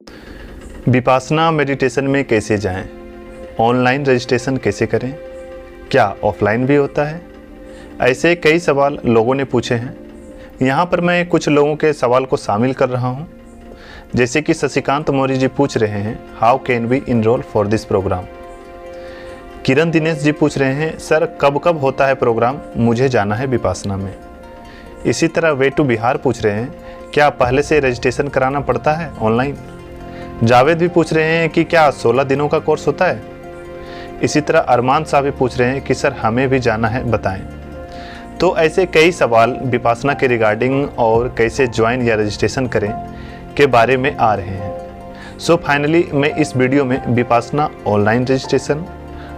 Vipassana meditation में कैसे जाएं? ऑनलाइन रजिस्ट्रेशन कैसे करें? क्या ऑफलाइन भी होता है? ऐसे कई सवाल लोगों ने पूछे हैं। यहाँ पर मैं कुछ लोगों के सवाल को शामिल कर रहा हूँ। जैसे कि शशिकांत मौर्य जी पूछ रहे हैं, how can we enroll for this programme. Kiran Dinesh ji पूछ रहे हैं, सर कब कब होता है प्रोग्राम, मुझे जाना है विपासना में। इसी तरह वे टू बिहार पूछ रहे हैं, क्या पहले से रजिस्ट्रेशन कराना पड़ता है ऑनलाइन। जावेद भी पूछ रहे हैं कि क्या 16 दिनों का कोर्स होता है। इसी तरह अरमान साहब भी पूछ रहे हैं कि सर हमें भी जाना है, बताएं। तो ऐसे कई सवाल विपासना के रिगार्डिंग और कैसे ज्वाइन या रजिस्ट्रेशन करें के बारे में आ रहे हैं। सो फाइनली मैं इस वीडियो में विपासना ऑनलाइन रजिस्ट्रेशन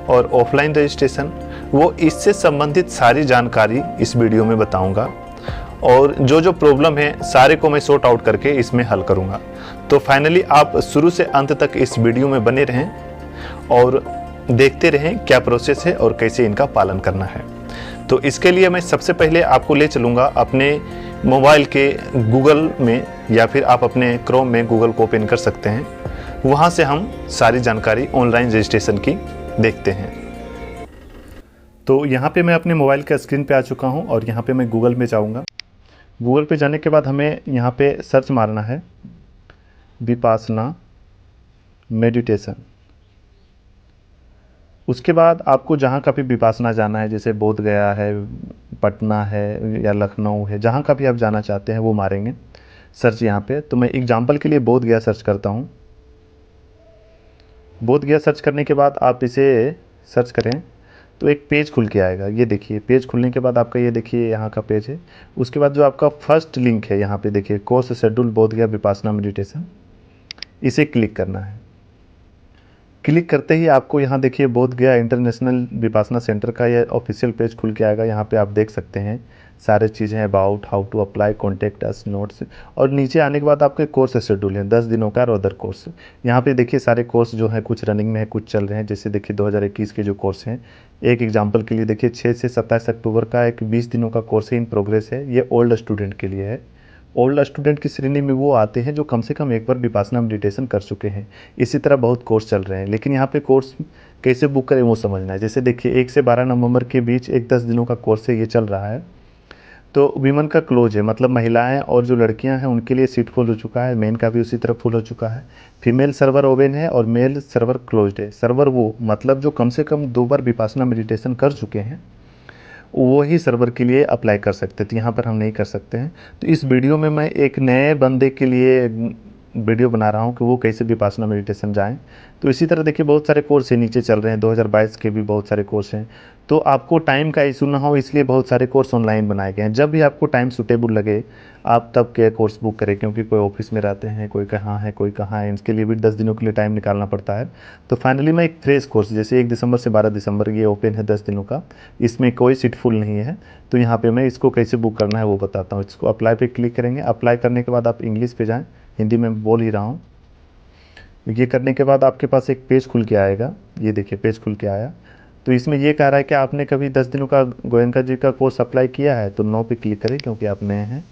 और ऑफलाइन रजिस्ट्रेशन वो इससे संबंधित सारी जानकारी इस वीडियो में बताऊंगा, और जो प्रॉब्लम है सारे को मैं सॉर्ट आउट करके इसमें हल करूंगा। तो फाइनली आप शुरू से अंत तक इस वीडियो में बने रहें और देखते रहें क्या प्रोसेस है और कैसे इनका पालन करना है। तो इसके लिए मैं सबसे पहले आपको ले चलूँगा अपने मोबाइल के गूगल में, या फिर आप अपने क्रोम में गूगल को ओपन कर सकते हैं। वहाँ से हम सारी जानकारी ऑनलाइन रजिस्ट्रेशन की देखते हैं। तो यहाँ पे मैं अपने मोबाइल के स्क्रीन पे आ चुका हूँ और यहाँ पे मैं गूगल में जाऊँगा। गूगल पे जाने के बाद हमें यहाँ पे सर्च मारना है विपासना मेडिटेशन। उसके बाद आपको जहाँ का भी विपासना जाना है, जैसे बोध गया है, पटना है या लखनऊ है, जहाँ का भी आप जाना चाहते हैं वो मारेंगे सर्च यहाँ पे। तो मैं एग्जांपल के लिए बोध गया सर्च करता हूँ। बोध गया सर्च करने के बाद आप इसे सर्च करें तो एक पेज खुल के आएगा। ये देखिए पेज खुलने के बाद आपका ये देखिए यहाँ का पेज है। उसके बाद जो आपका फर्स्ट लिंक है यहाँ पे देखिए, कोर्स शेड्यूल बोध गया विपासना मेडिटेशन, इसे क्लिक करना है। क्लिक करते ही आपको यहाँ देखिए बोध गया इंटरनेशनल विपासना सेंटर का ये ऑफिशियल पेज खुल के आएगा। यहाँ पे आप देख सकते हैं सारे चीज़ें about, how to apply, contact us, notes, और नीचे आने के बाद आपके कोर्स शेड्यूल है 10 दिनों का और अदर कोर्स। यहाँ पे देखिए सारे कोर्स जो है कुछ रनिंग में है, कुछ चल रहे हैं। जैसे देखिए 2021 के जो कोर्स हैं, एक एग्जाम्पल के लिए देखिए 6 से 27 अक्टूबर का एक 20 दिनों का कोर्स है, इन प्रोग्रेस है। ये ओल्ड स्टूडेंट के लिए है। ओल्ड स्टूडेंट की श्रेणी में वो आते हैं जो कम से कम एक बार विपासना मेडिटेशन कर चुके हैं। इसी तरह बहुत कोर्स चल रहे हैं, लेकिन यहाँ पे कोर्स कैसे बुक करें वो समझना है। जैसे देखिए 1 से 12 नवंबर के बीच एक 10 दिनों का कोर्स है, ये चल रहा है। तो वीमेन का क्लोज है, मतलब महिलाएं और जो लड़कियां हैं उनके लिए सीट फुल हो चुका है। मेन का भी उसी तरह फुल हो चुका है। फीमेल सर्वर ओपन है और मेल सर्वर क्लोज्ड है। सर्वर वो मतलब जो कम से कम 2 बार विपासना मेडिटेशन कर चुके हैं वो ही सर्वर के लिए अप्लाई कर सकते थे, यहाँ पर हम नहीं कर सकते हैं। तो इस वीडियो में मैं एक नए बंदे के लिए वीडियो बना रहा हूँ कि वो कैसे विपासना मेडिटेशन जाएं। तो इसी तरह देखिए बहुत सारे कोर्स है नीचे चल रहे हैं, 2022 के भी बहुत सारे कोर्स हैं। तो आपको टाइम का इशू ना हो इसलिए बहुत सारे कोर्स ऑनलाइन बनाए गए हैं। जब भी आपको टाइम सूटेबल लगे आप तब के कोर्स बुक करें, क्योंकि कोई ऑफिस में रहते हैं, कोई कहाँ है कोई कहाँ है, इसके लिए भी 10 दिनों के लिए टाइम निकालना पड़ता है। तो फाइनली मैं एक फ्रेश कोर्स, जैसे 1 दिसंबर से 12 दिसंबर ये ओपन है 10 दिनों का, इसमें कोई सीट फुल नहीं है। तो यहाँ पे मैं इसको कैसे बुक करना है वो बताता हूँ। इसको अप्लाई पे क्लिक करेंगे। अप्लाई करने के बाद आप इंग्लिश पे जाएँ, हिंदी में बोल ही रहा हूँ। ये करने के बाद आपके पास एक पेज खुल के आएगा। ये देखिए पेज खुल के आया। तो इसमें ये कह रहा है कि आपने कभी 10 दिनों का गोयनका जी का कोर्स अप्लाई किया है, तो नो पे क्लिक करें क्योंकि आप नए हैं।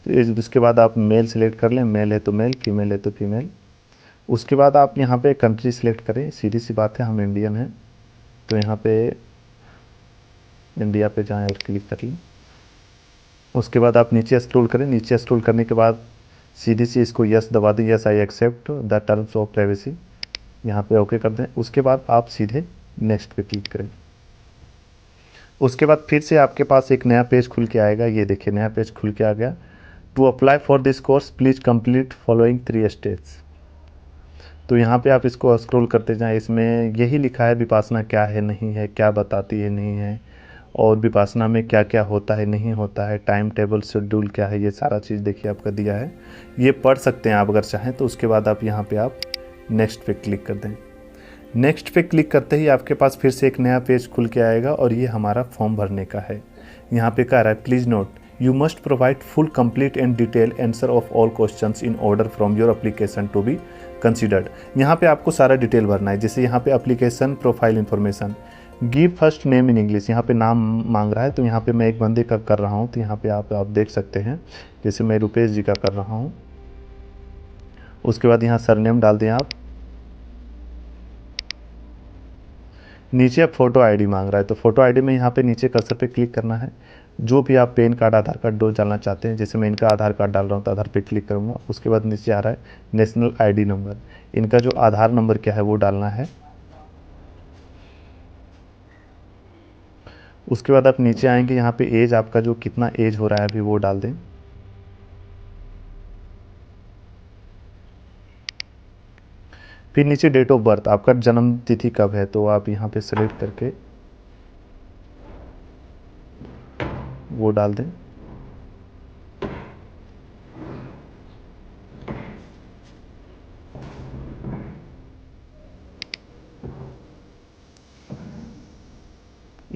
तो उसके बाद आप मेल सेलेक्ट कर लें, मेल है तो मेल, फीमेल है तो फीमेल। उसके बाद आप यहाँ पे कंट्री सेलेक्ट करें, सीधी सी बात है हम इंडियन हैं, तो यहाँ पे इंडिया पे जाएँ और क्लिक कर लें। उसके बाद आप नीचे स्क्रॉल करें। नीचे स्क्रॉल करने के बाद सीधी सी इसको यस दबा दें, yes I accept the terms of privacy, यहाँ पे ओके कर दें। उसके बाद आप सीधे नेक्स्ट पे क्लिक करें। उसके बाद फिर से आपके पास एक नया पेज खुल के आएगा। ये देखिए नया पेज खुल के आ गया। To apply for this course please complete following 3 steps. तो यहाँ पे आप इसको स्क्रॉल करते जाएं। इसमें यही लिखा है विपासना क्या है, नहीं है, क्या बताती है, नहीं है, और विपासना में क्या क्या होता है, नहीं होता है, टाइम टेबल शेड्यूल क्या है, ये सारा चीज़ देखिए आपका दिया है। ये पढ़ सकते हैं आप अगर चाहें तो। उसके बाद आप यहाँ पे आप नेक्स्ट पे क्लिक कर दें। नेक्स्ट पे क्लिक करते ही आपके पास फिर से एक नया पेज खुल के आएगा और ये हमारा फॉर्म भरने का है। यहाँ पे कह रहा है please note you must provide full complete and detail answer of all questions in order from your application to be considered. यहाँ पे आपको सारा डिटेल भरना है। जैसे यहाँ पे application profile information, give first name in English, यहाँ पे नाम मांग रहा है। तो यहाँ पे मैं एक बंदे का कर रहा हूँ, तो यहाँ पे आप देख सकते हैं। जैसे मैं रुपेश जी का कर रहा हूँ। उसके बाद यहाँ सरनेम डाल दें आप। नीचे अब फ़ोटो आईडी मांग रहा है, तो फ़ोटो आईडी में यहाँ पे नीचे कर्सर पे क्लिक करना है। जो भी आप पैन कार्ड, आधार कार्ड दो डालना चाहते हैं, जैसे मैं इनका आधार कार्ड डाल रहा हूँ तो आधार पे क्लिक करूँगा। उसके बाद नीचे आ रहा है नेशनल आईडी नंबर, इनका जो आधार नंबर क्या है वो डालना है। उसके बाद आप नीचे आएंगे, यहाँ पे एज आपका जो कितना एज हो रहा है अभी वो डाल दें। फिर नीचे डेट ऑफ बर्थ, आपका जन्म तिथि कब है तो आप यहाँ पे सेलेक्ट करके वो डाल दें।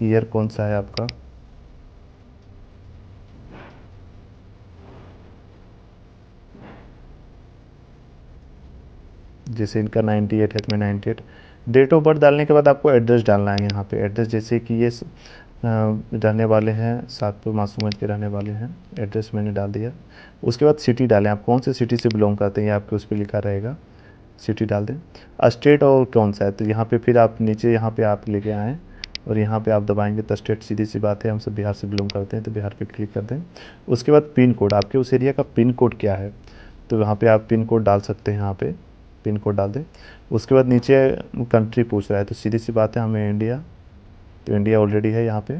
ईयर कौन सा है आपका, जैसे इनका 98 है तो मैं 98। डेट ऑफ बर्थ डालने के बाद आपको एड्रेस डालना है यहाँ पे। एड्रेस जैसे कि ये रहने वाले हैं सातपुर मासूमगंज के रहने वाले हैं, एड्रेस मैंने डाल दिया। उसके बाद सिटी डालें, आप कौन से सिटी से बिलोंग करते हैं ये आपके उस पर लिखा रहेगा, सिटी डाल दें। स्टेट और कौन सा है तो यहाँ पे फिर आप नीचे यहाँ पे आप लेके आएँ और यहाँ पे आप दबाएंगे तो स्टेट, सीधी सी बात है हम सब बिहार से बिलोंग करते हैं तो बिहार पे क्लिक कर दें। उसके बाद पिन कोड, आपके उस एरिया का पिन कोड क्या है तो यहाँ पे आप पिन कोड डाल सकते हैं, यहाँ पे पिन कोड डाल दें। उसके बाद नीचे कंट्री पूछ रहा है तो सीधी सी बात है हमें इंडिया, तो इंडिया ऑलरेडी है यहाँ पे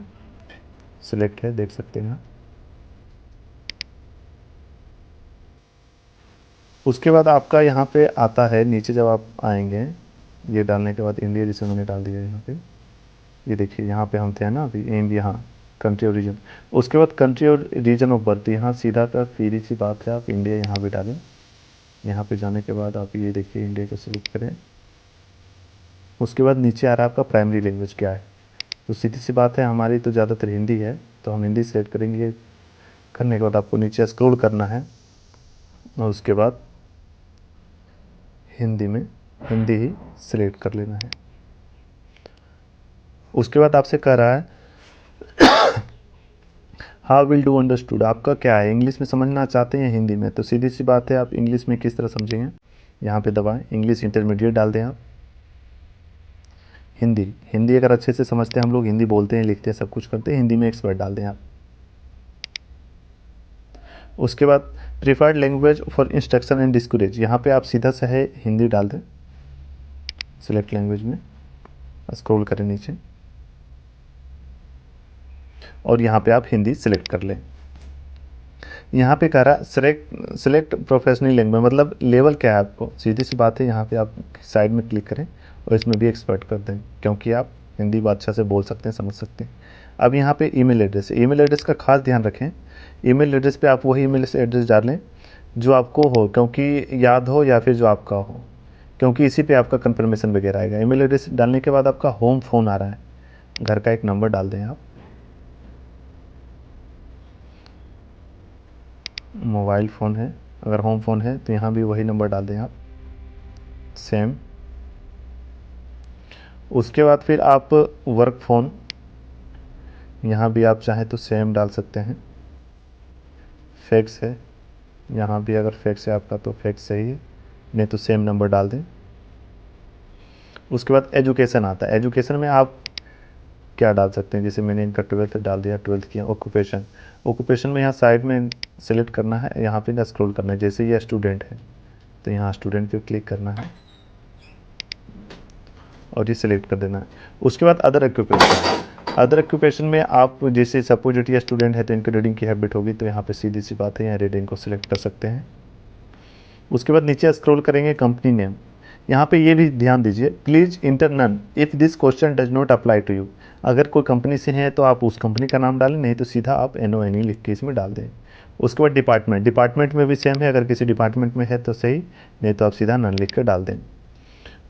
सिलेक्ट है, देख सकते हैं। उसके बाद आपका यहाँ पे आता है नीचे, जब आप आएंगे ये डालने के बाद इंडिया जैसे मैंने डाल दिया यहाँ पे, ये देखिए यहाँ पे हम थे ना अभी इंडिया, हाँ कंट्री और रीजन। उसके बाद कंट्री और रीजन ऑफ बर्थ, यहाँ सीधा का सीधी सी बात है आप इंडिया यहाँ पे डालें। यहाँ पे जाने के बाद आप ये देखिए इंडिया को सिलेक्ट करें। उसके बाद नीचे आ रहा है आपका प्राइमरी लैंग्वेज क्या है, तो सीधी सी बात है हमारी तो ज़्यादातर हिंदी है तो हम हिंदी सेलेक्ट करेंगे। करने के बाद आपको नीचे स्क्रॉल करना है और उसके बाद हिंदी में हिंदी ही सिलेक्ट कर लेना है। उसके बाद आपसे कह रहा है हाउ विल डू अंडरस्टूड, आपका क्या है इंग्लिश में समझना चाहते हैं हिंदी में, तो सीधी सी बात है आप इंग्लिश में किस तरह समझेंगे, यहाँ पे दबाएं इंग्लिश इंटरमीडिएट डाल दें आप। हिंदी, हिंदी अगर अच्छे से समझते हैं हम लोग, हिंदी बोलते हैं लिखते हैं सब कुछ करते हैं, हिंदी में एक्सपर्ट डाल दें आप। उसके बाद preferred language for instruction and discourage, यहाँ पे आप सीधा सा है हिंदी डाल दें सिलेक्ट लैंग्वेज में, स्क्रॉल करें नीचे और यहाँ पे आप हिंदी सिलेक्ट कर लें। यहाँ पे कह रहा है सिलेक्ट प्रोफेशनल लैंग्वेज, मतलब लेवल क्या है आपको, सीधी सी बात है यहाँ पे आप साइड में क्लिक करें और इसमें भी एक्सपर्ट कर दें क्योंकि आप हिंदी अच्छा से बोल सकते हैं समझ सकते हैं। अब यहाँ पे ईमेल एड्रेस, ईमेल एड्रेस का खास ध्यान रखें, ईमेल एड्रेस पे आप वही ईमेल एड्रेस डालें जो आपको हो, क्योंकि याद हो या फिर जो आपका हो, क्योंकि इसी पे आपका कंफर्मेशन वगैरह आएगा। ईमेल एड्रेस डालने के बाद आपका होम फ़ोन आ रहा है, घर का एक नंबर डाल दें आप, मोबाइल फ़ोन है अगर होम फ़ोन है तो यहाँ भी वही नंबर डाल दें आप, सेम। उसके बाद फिर आप वर्क फ़ोन, यहाँ भी आप चाहें तो सेम डाल सकते हैं। फैक्स है, यहाँ भी अगर फैक्स है आपका तो फैक्स सही है, नहीं तो सेम नंबर डाल दें। उसके बाद एजुकेशन आता है, एजुकेशन में आप क्या डाल सकते हैं, जैसे मैंने इनका 12th डाल दिया, 12th किया। ऑक्यूपेशन, ऑक्यूपेशन में यहाँ साइड में सेलेक्ट करना है, यहाँ पे स्क्रॉल करना है, जैसे ये स्टूडेंट है तो यहाँ स्टूडेंट पे क्लिक करना है और ये सिलेक्ट कर देना है। उसके बाद अदर ऑक्यूपेशन, अदर ऑक्यूपेशन में आप जैसे सपोज ये स्टूडेंट है तो इनकी रीडिंग की हैबिट होगी तो यहाँ पे सीधी सी बात है यहाँ रीडिंग को सिलेक्ट कर सकते हैं। उसके बाद नीचे स्क्रॉल करेंगे कंपनी नेम, यहाँ पे ये भी ध्यान दीजिए please enter none if this question does not apply to you, अगर कोई कंपनी से है तो आप उस कंपनी का नाम डालें, नहीं तो सीधा आप NO लिख के इसमें डाल दें। उसके बाद डिपार्टमेंट, डिपार्टमेंट में भी सेम है, अगर किसी डिपार्टमेंट में है तो सही, नहीं तो आप सीधा नन लिख कर डाल दें।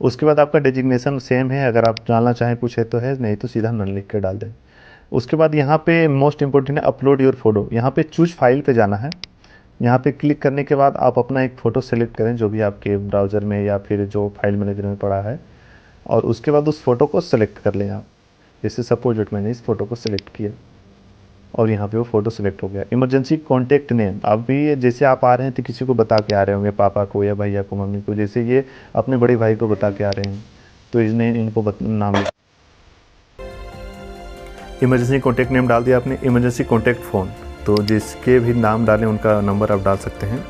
उसके बाद आपका डेजिग्नेशन सेम है, अगर आप डालना चाहें कुछ है तो है, नहीं तो सीधा नन लिख कर डाल दें। उसके बाद यहाँ पे मोस्ट इंपॉर्टेंट है अपलोड योर फोटो, यहाँ पे चूज फाइल पे जाना है। यहाँ पे क्लिक करने के बाद आप अपना एक फ़ोटो सेलेक्ट करें जो भी आपके ब्राउज़र में या फिर जो फाइल मैनेजर में पड़ा है, और उसके बाद उस फ़ोटो को सेलेक्ट कर लें आप, जैसे सपोज मैंने इस फ़ोटो को सेलेक्ट किया। और यहाँ पे वो फ़ोटो सेलेक्ट हो गया। इमरजेंसी कॉन्टैक्ट नेम, अभी जैसे आप आ रहे हैं तो किसी को बता के आ रहे होंगे, पापा को या भैया को, मम्मी को, जैसे ये अपने बड़े भाई को बता के आ रहे हैं तो इसने इनको नाम इमरजेंसी कॉन्टैक्ट नेम डाल दिया आपने। इमरजेंसी कॉन्टैक्ट फ़ोन, तो जिसके भी नाम डालें उनका नंबर आप डाल सकते हैं।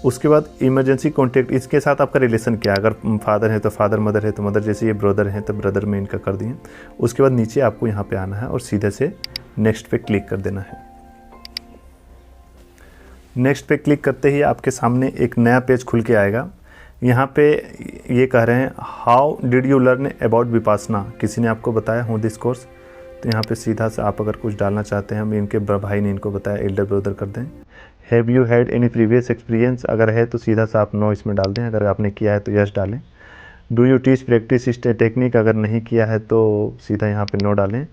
उसके बाद इमरजेंसी कॉन्टैक्ट, इसके साथ आपका रिलेशन क्या है, अगर फादर है तो फादर, मदर है तो मदर, जैसे ये ब्रदर हैं तो ब्रदर में इनका कर दिए। उसके बाद नीचे आपको यहाँ पे आना है और सीधे से नेक्स्ट पे क्लिक कर देना है। नेक्स्ट पे क्लिक करते ही आपके सामने एक नया पेज खुल के आएगा। यहाँ पे ये कह रहे हैं how did you learn about Vipassana, किसी ने आपको बताया हूँ दिस कोर्स। तो यहाँ पे सीधा से आप अगर कुछ डालना चाहते हैं, हम इनके भाई ने इनको बताया, एल्डर ब्रदर कर दें। Have you had any previous experience, अगर है तो सीधा सा आप नो इसमें डाल दें, अगर आपने किया है तो यस डालें। डू यू टीच प्रैक्टिस इस टेक्निक, अगर नहीं किया है तो सीधा यहाँ पे नो डालें।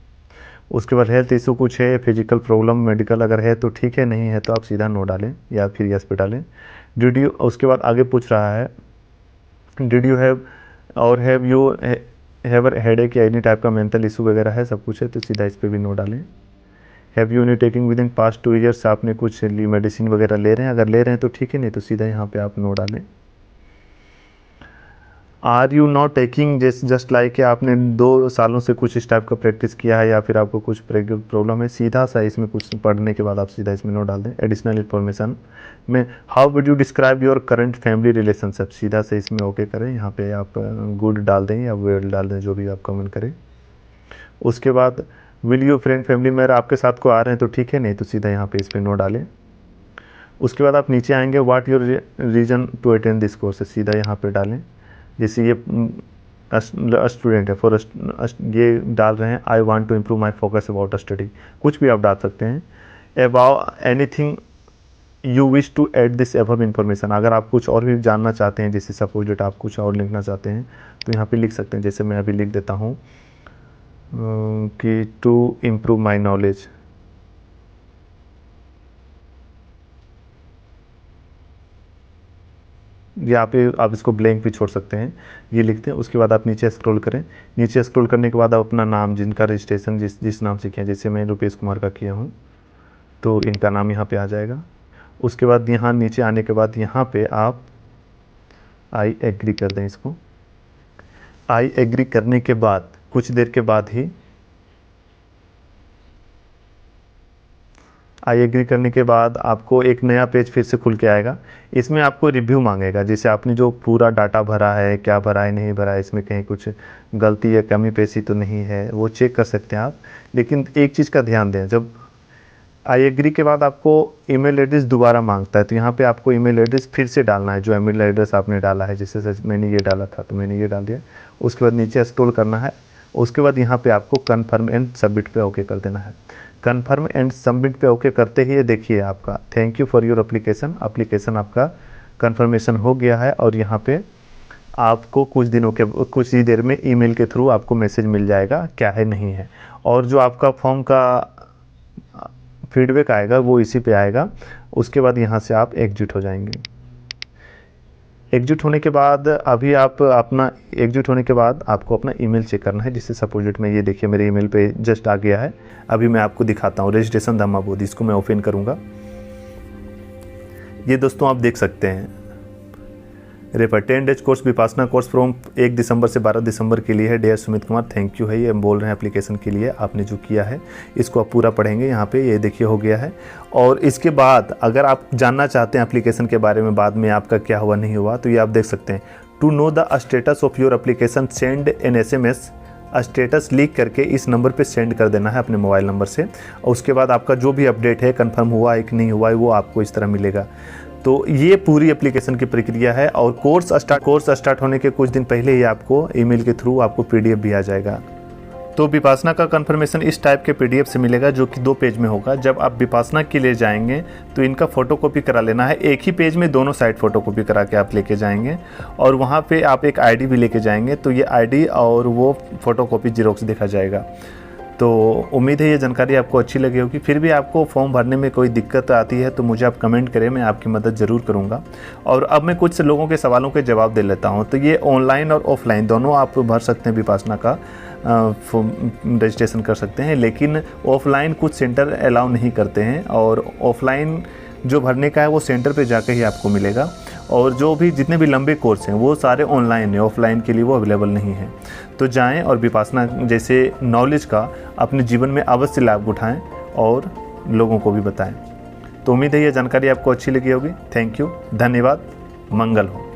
उसके बाद हेल्थ इशू कुछ है, फिजिकल प्रॉब्लम, मेडिकल, अगर है तो ठीक है, नहीं है तो आप सीधा नो डालें या फिर यस पे डालें। डिड यू, उसके बाद आगे पूछ रहा है डिड यू हैव और हैव यू हैवर हेडेक या एनी टाइप का मेंटल इशू वगैरह है, सब कुछ है तो सीधा इस पर भी नो डालें। Have you any taking with in past 2 years, आपने कुछ मेडिसिन वगैरह ले रहे हैं, अगर ले रहे हैं तो ठीक है, नहीं तो सीधा यहाँ पे आप नो डालें। Are you not taking just like आपने 2 सालों से कुछ इस टाइप का प्रैक्टिस किया है या फिर आपको कुछ प्रॉब्लम है, सीधा सा इसमें कुछ पढ़ने के बाद आप सीधा इसमें नो डाल दें। एडिशनल इन्फॉर्मेशन में how would you describe your current family relationship, सीधा से इसमें ओके करें, यहाँ पे आप गुड डाल दें या वेल डाल दें, जो भी आप कमेंट करें। उसके बाद will you friend family member, आपके साथ को आ रहे हैं तो ठीक है, नहीं तो सीधा यहाँ पे इस पर नो डालें। उसके बाद आप नीचे आएंगे, what your reason to attend this course, सीधा यहाँ पे डालें। जैसे ये स्टूडेंट है, फॉर ये डाल रहे हैं I want to improve my focus about study, कुछ भी आप डाल सकते हैं। About anything you wish to add this above information, अगर आप कुछ और भी जानना चाहते हैं, जैसे सपोज डेट आप कुछ और लिखना चाहते हैं तो यहाँ पे लिख सकते हैं। जैसे मैं अभी लिख देता हूँ कि टू इम्प्रूव माई नॉलेज, या पे आप इसको ब्लैंक भी छोड़ सकते हैं, ये लिखते हैं। उसके बाद आप नीचे स्क्रॉल करें, नीचे स्क्रॉल करने के बाद आप अपना नाम, जिनका रजिस्ट्रेशन जिस नाम से किया, जैसे मैं रुपेश कुमार का किया हूँ तो इनका नाम यहाँ पे आ जाएगा। उसके बाद यहाँ नीचे आने के बाद यहाँ पे आप आई एग्री कर दें इसको। आई एग्री करने के बाद कुछ देर के बाद ही आई एग्री करने के बाद आपको एक नया पेज फिर से खुल के आएगा। इसमें आपको रिव्यू मांगेगा, जैसे आपने जो पूरा डाटा भरा है, क्या भरा है, नहीं भरा है, इसमें कहीं कुछ गलती या कमी पेशी तो नहीं है, वो चेक कर सकते हैं आप। लेकिन एक चीज़ का ध्यान दें, जब आई एग्री के बाद आपको ईमेल एड्रेस दोबारा मांगता है तो यहाँ पे आपको ईमेल एड्रेस फिर से डालना है, जो ईमेल एड्रेस आपने डाला है। जैसे मैंने ये डाला था तो मैंने ये डाल दिया। उसके बाद नीचे स्क्रॉल करना है, उसके बाद यहाँ पे आपको कन्फर्म एंड सबमिट पे ओके कर देना है। कन्फर्म एंड सबमिट पे ओके करते ही ये देखिए आपका thank you for your application, application आपका कन्फर्मेशन हो गया है। और यहाँ पे आपको कुछ ही देर में ईमेल के थ्रू आपको मैसेज मिल जाएगा क्या है नहीं है। और जो आपका फॉर्म का फीडबैक आएगा वो इसी पे आएगा। उसके बाद यहाँ से आप एग्जिट हो जाएंगे। एग्जिट होने के बाद आपको अपना ईमेल चेक करना है। जिससे सपोजिट में ये देखिए मेरे ईमेल पे जस्ट आ गया है। अभी मैं आपको दिखाता हूँ, रजिस्ट्रेशन धम्मा बोध, इसको मैं ओपन करूँगा। ये दोस्तों आप देख सकते हैं, refer 10 days course Vipassana course from 1 दिसंबर से 12 दिसंबर के लिए है। Dear Sumit Kumar thank you है, ये हम बोल रहे हैं एप्लीकेशन के लिए आपने जो किया है। इसको आप पूरा पढ़ेंगे, यहाँ पे ये देखिए हो गया है। और इसके बाद अगर आप जानना चाहते हैं एप्लीकेशन के बारे में, बाद में आपका क्या हुआ नहीं हुआ, तो ये आप देख सकते हैं। To know the status of your application send an SMS, status लिख करके इस नंबर पे सेंड कर देना है अपने मोबाइल नंबर से। और उसके बाद आपका जो भी अपडेट है, कंफर्म हुआ है कि नहीं हुआ है, वो आपको इस तरह मिलेगा। तो ये पूरी एप्लीकेशन की प्रक्रिया है। और कोर्स स्टार्ट होने के कुछ दिन पहले ही आपको ईमेल के थ्रू आपको PDF भी आ जाएगा। तो विपासना का कंफर्मेशन इस टाइप के PDF से मिलेगा, जो कि 2 पेज में होगा। जब आप विपासना के लिए जाएंगे तो इनका फ़ोटोकॉपी करा लेना है। एक ही पेज में दोनों साइड फ़ोटोकॉपी करा के आप लेके जाएंगे। और वहाँ पे आप एक ID भी लेके जाएंगे, तो ये ID और वो फ़ोटोकॉपी जीरोक्स देखा जाएगा। तो उम्मीद है ये जानकारी आपको अच्छी लगी होगी। फिर भी आपको फॉर्म भरने में कोई दिक्कत आती है तो मुझे आप कमेंट करें, मैं आपकी मदद ज़रूर करूँगा। और अब मैं कुछ लोगों के सवालों के जवाब दे लेता हूँ। तो ये ऑनलाइन और ऑफलाइन दोनों आप भर सकते हैं विपासना का। रजिस्ट्रेशन कर सकते हैं, लेकिन ऑफ़लाइन कुछ सेंटर अलाउ नहीं करते हैं, और ऑफ़लाइन जो भरने का है वो सेंटर पे जाके ही आपको मिलेगा। और जो भी जितने भी लंबे कोर्स हैं वो सारे ऑनलाइन है, ऑफ़लाइन के लिए वो अवेलेबल नहीं है। तो जाएं और विपासना जैसे नॉलेज का अपने जीवन में अवश्य लाभ उठाएं और लोगों को भी बताएं। तो उम्मीद है ये जानकारी आपको अच्छी लगी होगी। थैंक यू, धन्यवाद, मंगल हो।